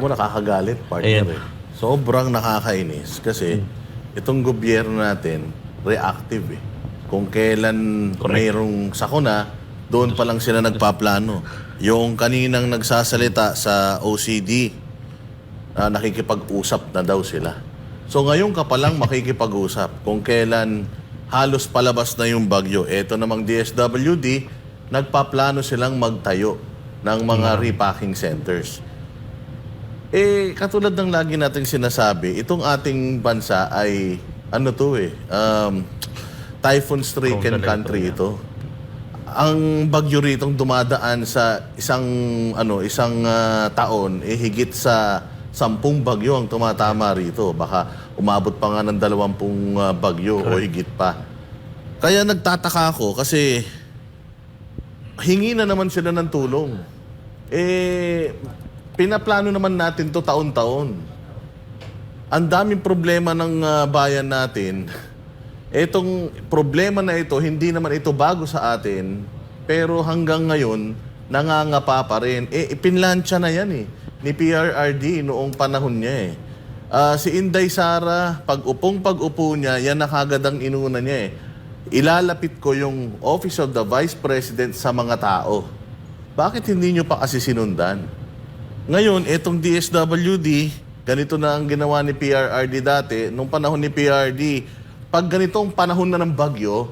Alam mo, nakakagalit, partner. Ayan. Sobrang nakakainis kasi itong gobyerno natin, reactive eh. Kung kailan mayroong sakuna, doon pa lang sila nagpaplano. Yung kaninang nagsasalita sa OCD, nakikipag-usap na daw sila. So ngayon ka palang makikipag-usap. Kung kailan halos palabas na yung bagyo, eto namang DSWD, nagpaplano silang magtayo ng mga repacking centers. Eh, katulad ng lagi nating sinasabi, itong ating bansa ay, ano to eh, typhoon-stricken country ito. Ang bagyo ritong dumadaan sa isang taon, eh higit sa 10 bagyo ang tumatama rito. Baka umabot pa nga ng 20 bagyo o higit pa. Kaya nagtataka ako kasi hingi na naman sila ng tulong. Eh, pinaplano naman natin to taon-taon. Ang daming problema ng bayan natin. Etong problema na ito, hindi naman ito bago sa atin, pero hanggang ngayon, nangangapa pa rin. Eh, ipinlansya na yan eh, ni PRRD noong panahon niya eh. Si Inday Sara, pag-upo niya, yan na kagad ang inuna niya eh. Ilalapit ko yung Office of the Vice President sa mga tao. Bakit hindi nyo pa kasi sinundan? Ngayon, itong DSWD, ganito na ang ginawa ni PRRD dati. Nung panahon ni PRRD, pag ganitong panahon na ng bagyo,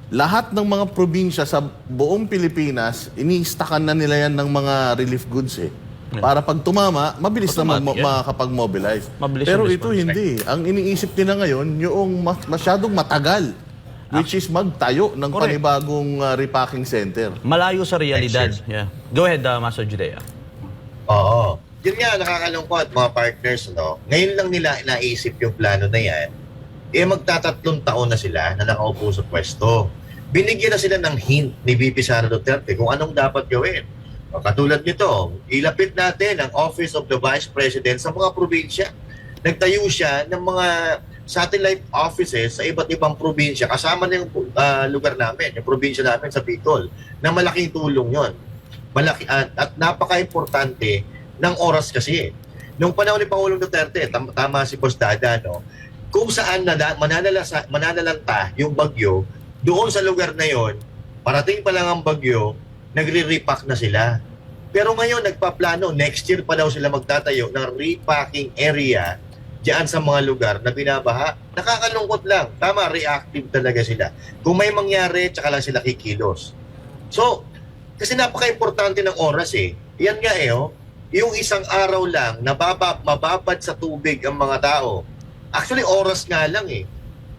lahat ng mga probinsya sa buong Pilipinas, iniistakan na nila yan ng mga relief goods eh. Para pag tumama, mabilis na makakapag-mobilize. Pero ito hindi. Ang iniisip nila ngayon, yung masyadong matagal, which is magtayo ng panibagong repacking center. Malayo sa realidad. Yeah. Go ahead, Master Judea. Oo. Yun nga, nakakalungkot mga partners, no? Ngayon lang nila naisip yung plano na yan. Eh, magtatatlong taon na sila na nakaupo sa pwesto. Binigyan na sila ng hint ni VP Sara Duterte kung anong dapat gawin. O, katulad nito, ilapit natin ang Office of the Vice President sa mga probinsya. Nagtayo siya ng mga satellite offices sa iba't ibang probinsya. Kasama na yung lugar namin, yung probinsya namin sa Bicol, na malaking tulong yon. Malaki at napaka-importante ng oras kasi. Nung panahon ni Pangulong Duterte, tama si Boss Dada, no? Kung saan mananalanta yung bagyo, doon sa lugar na yon, parating pa lang ang bagyo, nagre-repack na sila. Pero ngayon, nagpaplano, next year pa daw sila magtatayo ng repacking area diyan sa mga lugar na binabaha. Nakakalungkot lang. Tama, reactive talaga sila. Kung may mangyari, tsaka lang sila kikilos. So, kasi napaka-importante ng oras eh. Yan nga eh, oh, yung isang araw lang, mababad sa tubig ang mga tao. Actually, oras nga lang eh.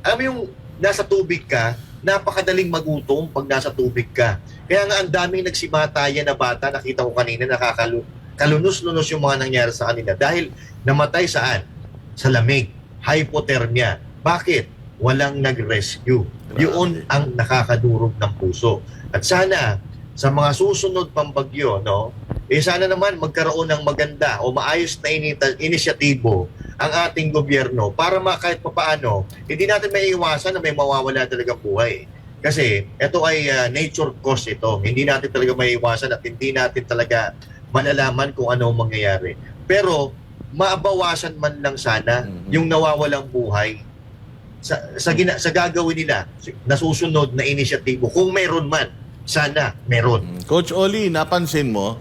Alam mo yung nasa tubig ka, napakadaling magutom pag nasa tubig ka. Kaya nga ang daming nagsimatayan na bata, nakita ko kanina, kalunos-lunos yung mga nangyari sa kanila. Dahil namatay saan? Sa lamig, hypothermia. Bakit? Walang nag-rescue. Yun ang nakakadurog ng puso. At sana, sa mga susunod pang bagyo, no, eh sana naman magkaroon ng maganda o maayos na inisyatibo ang ating gobyerno para kahit papaano, hindi natin maiiwasan na may mawawala talagang buhay. Kasi ito ay nature cause ito. Hindi natin talaga maiiwasan at hindi natin talaga malalaman kung ano ang mangyayari. Pero maabawasan man lang sana yung nawawalang buhay sa gagawin nila na susunod na inisyatibo kung meron man. Sana meron. Coach Oli, napansin mo,